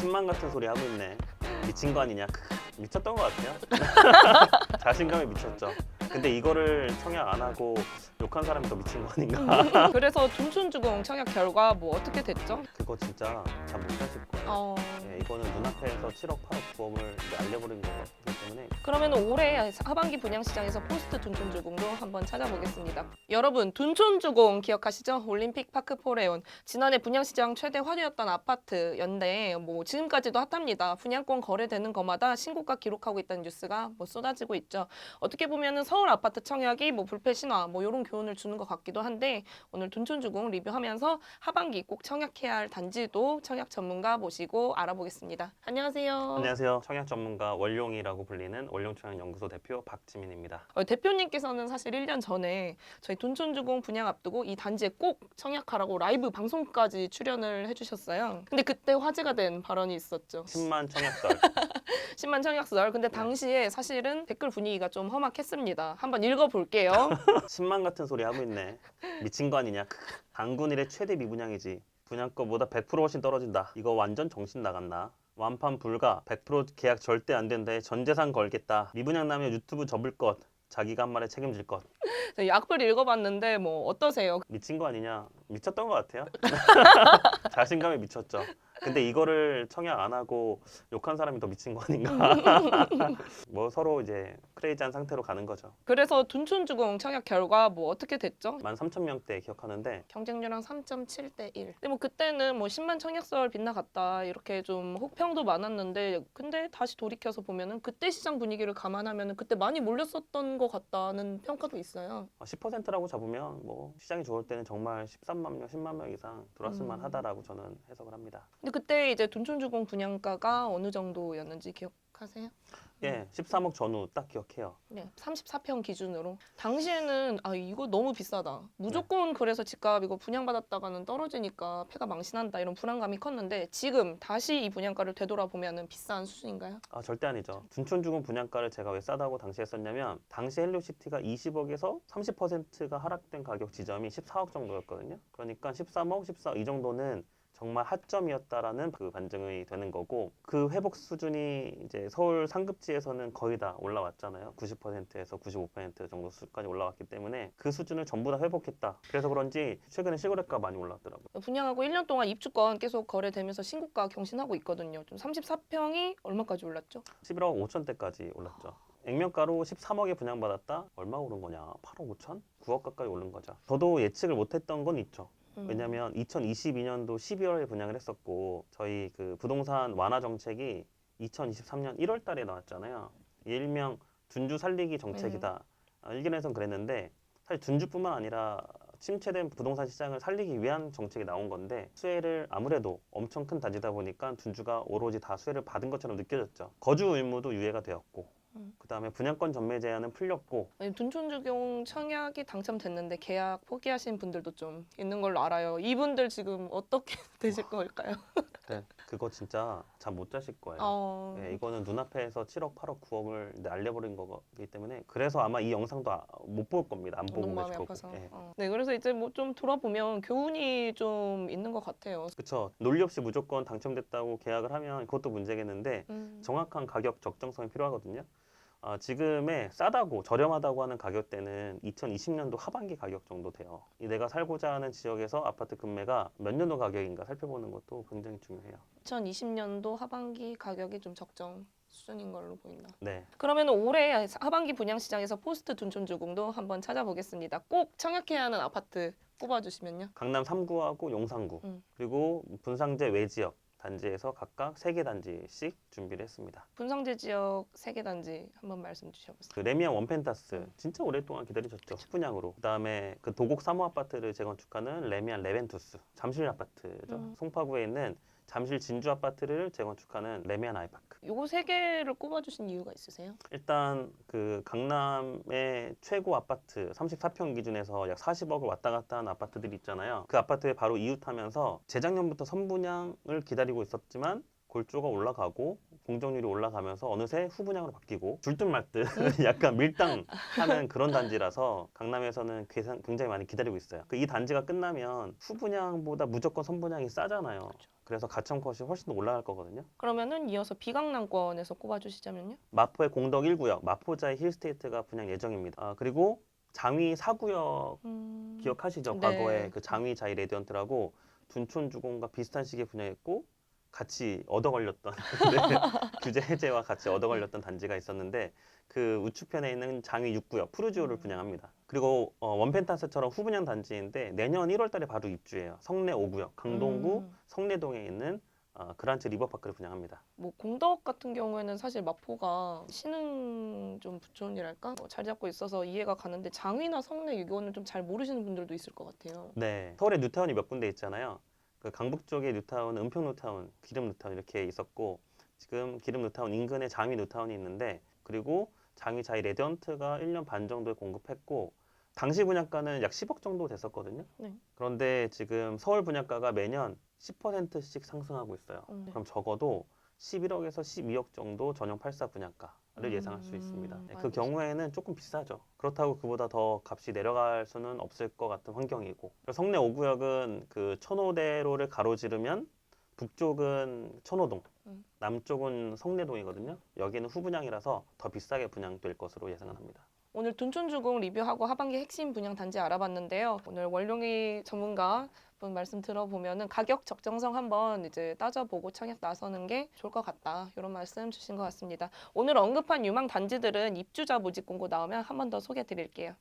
10만 같은 소리 하고 있네. 미친 거 아니냐? 미쳤던 것 같아요. 자신감에 미쳤죠. 근데 이거를 청약 안 하고 욕한 사람이 더 미친 거 아닌가? 그래서 둔촌주공 청약 결과 뭐 어떻게 됐죠? 그거 진짜 잘 못하실 거예요. 예, 이거는 눈앞에서 7억, 8억, 9억을 알려버린 거기 때문에 그러면 올해 하반기 분양시장에서 포스트 둔촌주공도 한번 찾아보겠습니다. 여러분, 둔촌주공 기억하시죠? 올림픽 파크 포레온. 지난해 분양시장 최대 화두였던 아파트였는데 뭐 지금까지도 핫합니다. 분양권 거래되는 것마다 신고가 기록하고 있다는 뉴스가 뭐 쏟아지고 있죠. 어떻게 보면은 서울 아파트 청약이 뭐 불패 신화 뭐 이런 교훈을 주는 것 같기도 한데 오늘 둔촌주공 리뷰하면서 하반기 꼭 청약해야 할 단지도 청약 전문가 모시고 알아보겠습니다. 안녕하세요. 안녕하세요. 청약 전문가 원룡이라고 불리는 원룡청약연구소 대표 박지민입니다. 대표님께서는 사실 1년 전에 저희 둔촌주공 분양 앞두고 이 단지에 꼭 청약하라고 라이브 방송까지 출연을 해주셨어요. 근데 그때 화제가 된 발언이 있었죠. 10만 청약설. 10만 청약설. 근데 당시에 사실은 댓글 분위기가 좀 험악했습니다. 한번 읽어볼게요. 10만 같은 소리 하고 있네. 미친 거 아니냐? 당군 일의 최대 미분양이지. 분양가보다 100% 훨씬 떨어진다. 이거 완전 정신 나갔나? 완판 불가, 100% 계약 절대 안 된다에 전 재산 걸겠다. 미분양 나면 유튜브 접을 것. 자기가 한 말에 책임질 것. 악플 읽어봤는데 뭐 어떠세요? 미친 거 아니냐? 미쳤던 것 같아요. 자신감에 미쳤죠. 근데 이거를 청약 안 하고 욕한 사람이 더 미친 거 아닌가? 뭐 서로 이제 크레이지한 상태로 가는 거죠. 그래서 둔촌주공 청약 결과 뭐 어떻게 됐죠? 13,000명대 기억하는데 경쟁률랑 3.7대 1. 근데 뭐 그때는 뭐 10만 청약설 빗나갔다 이렇게 좀 혹평도 많았는데 근데 다시 돌이켜서 보면은 그때 시장 분위기를 감안하면은 그때 많이 몰렸었던 것 같다는 평가도 있어요. 10%라고 잡으면 뭐 시장이 좋을 때는 정말 13만 명, 10만 명 이상 들어왔을 만하다라고 저는 해석을 합니다. 근데 그때 이제 둔촌주공 분양가가 어느 정도였는지 기억하세요? 예, 13억 전후 딱 기억해요. 네, 34평 기준으로 당시에는 아 이거 너무 비싸다. 무조건 그래서 집값 이거 분양받았다가는 떨어지니까 폐가 망신한다 이런 불안감이 컸는데 지금 다시 이 분양가를 되돌아보면은 비싼 수준인가요? 아, 절대 아니죠. 둔촌주공 분양가를 제가 왜 싸다고 당시에 썼냐면 당시 헬로시티가 20억에서 30%가 하락된 가격 지점이 14억 정도였거든요. 그러니까 13억, 14억 이 정도는 정말 하점이었다라는 그 반증이 되는 거고 그 회복 수준이 이제 서울 상급지에서는 거의 다 올라왔잖아요. 90%에서 95% 정도 수까지 올라왔기 때문에 그 수준을 전부 다 회복했다. 그래서 그런지 최근에 시골의가 많이 올랐더라고요. 분양하고 1년 동안 입주권 계속 거래되면서 신고가 경신하고 있거든요. 좀 34평이 얼마까지 올랐죠? 11억 5천대까지 올랐죠. 액면가로 13억에 분양받았다? 얼마 오른 거냐? 8억 5천? 9억 가까이 오른 거죠. 저도 예측을 못했던 건 있죠. 왜냐면 2022년도 12월에 분양을 했었고 저희 그 부동산 완화 정책이 2023년 1월 달에 나왔잖아요. 일명 둔주 살리기 정책이다. 일견에선 그랬는데 사실 둔주뿐만 아니라 침체된 부동산 시장을 살리기 위한 정책이 나온 건데 수혜를 아무래도 엄청 큰 단지다 보니까 둔주가 오로지 다 수혜를 받은 것처럼 느껴졌죠. 거주 의무도 유예가 되었고 그다음에 분양권 전매 제한은 풀렸고 아니, 둔촌주공 청약이 당첨됐는데 계약 포기하신 분들도 좀 있는 걸로 알아요. 이분들 지금 어떻게 되실 걸까요? 네, 그거 진짜 잠 못 자실 거예요. 네, 이거는 눈앞에서 7억, 8억, 9억을 날려버린 거기 때문에 그래서 아마 이 영상도 못 볼 겁니다. 안 보고 너무 마음이 계실 거고. 아파서. 네. 네, 그래서 이제 뭐 좀 돌아보면 교훈이 좀 있는 것 같아요. 그렇죠. 논리 없이 무조건 당첨됐다고 계약을 하면 그것도 문제겠는데 정확한 가격 적정성이 필요하거든요. 지금의 싸다고 저렴하다고 하는 가격대는 2020년도 하반기 가격 정도 돼요. 내가 살고자 하는 지역에서 아파트 금매가 몇 년도 가격인가 살펴보는 것도 굉장히 중요해요. 2020년도 하반기 가격이 좀 적정 수준인 걸로 보인다. 네. 그러면 올해 하반기 분양시장에서 포스트 둔촌주공도 한번 찾아보겠습니다. 꼭 청약해야 하는 아파트 꼽아주시면요. 강남 3구하고 용산구 그리고 분상제 외지역 단지에서 각각 3개 단지씩 준비를 했습니다. 분상제 지역 3개 단지 한번 말씀 주셔보세요. 그 레미안 원펜타스 진짜 오랫동안 기다리셨죠. 10분양으로. 그다음에 그 도곡 3호 아파트를 재건축하는 레미안 레벤투스 잠실 아파트죠. 송파구에 있는 잠실 진주 아파트를 재건축하는 레미안 아이파크. 요거 3개를 꼽아주신 이유가 있으세요? 일단 그 강남의 최고 아파트 34평 기준에서 약 40억을 왔다 갔다 하는 아파트들이 있잖아요. 그 아파트에 바로 이웃하면서 재작년부터 선분양을 기다리고 있었지만 골조가 올라가고 공정률이 올라가면서 어느새 후분양으로 바뀌고 줄듯 말듯 약간 밀당하는 그런 단지라서 강남에서는 굉장히 많이 기다리고 있어요. 이 단지가 끝나면 후분양보다 무조건 선분양이 싸잖아요. 그래서 가점 컷이 훨씬 더 올라갈 거거든요. 그러면은 이어서 비강남권에서 꼽아주시자면요. 마포의 공덕 1구역, 마포자의 힐스테이트가 분양 예정입니다. 그리고 장위 4구역 기억하시죠? 네. 과거에 그 장위 자이 레디언트라고 둔촌주공과 비슷한 시기에 분양했고 같이 얻어 걸렸던 네, 규제 해제와 같이 얻어 걸렸던 단지가 있었는데 그 우측편에 있는 장위 6구역 푸르지오를 분양합니다. 그리고 원펜탄스처럼 후분양 단지인데 내년 1월 달에 바로 입주해요. 성내 5구역, 강동구 성내동에 있는 그란츠 리버파크를 분양합니다. 뭐 공덕 같은 경우에는 사실 마포가 신흥 좀 부촌이랄까 자리 잡고 있어서 이해가 가는데 장위나 성내 이거는 좀 잘 모르시는 분들도 있을 것 같아요. 네, 서울에 뉴타운이 몇 군데 있잖아요. 그 강북 쪽에 뉴타운, 은평 뉴타운, 기름 뉴타운 이렇게 있었고 지금 기름 뉴타운 인근에 장위 뉴타운이 있는데 그리고 장위 자이 레디언트가 1년 반 정도에 공급했고 당시 분양가는 약 10억 정도 됐었거든요. 네. 그런데 지금 서울 분양가가 매년 10%씩 상승하고 있어요. 네. 그럼 적어도 11억에서 12억 정도 전용 84 분양가를 예상할 수 있습니다. 네, 그 알겠습니다. 경우에는 조금 비싸죠. 그렇다고 그보다 더 값이 내려갈 수는 없을 것 같은 환경이고 성내 5구역은 그 천호대로를 가로지르면 북쪽은 천호동, 남쪽은 성내동이거든요. 여기는 후분양이라서 더 비싸게 분양될 것으로 예상을 합니다. 오늘 둔촌주공 리뷰하고 하반기 핵심 분양 단지 알아봤는데요. 오늘 원룡이 전문가 분 말씀 들어보면은 가격 적정성 한번 이제 따져보고 청약 나서는 게 좋을 것 같다. 이런 말씀 주신 것 같습니다. 오늘 언급한 유망 단지들은 입주자 모집 공고 나오면 한 번 더 소개해 드릴게요.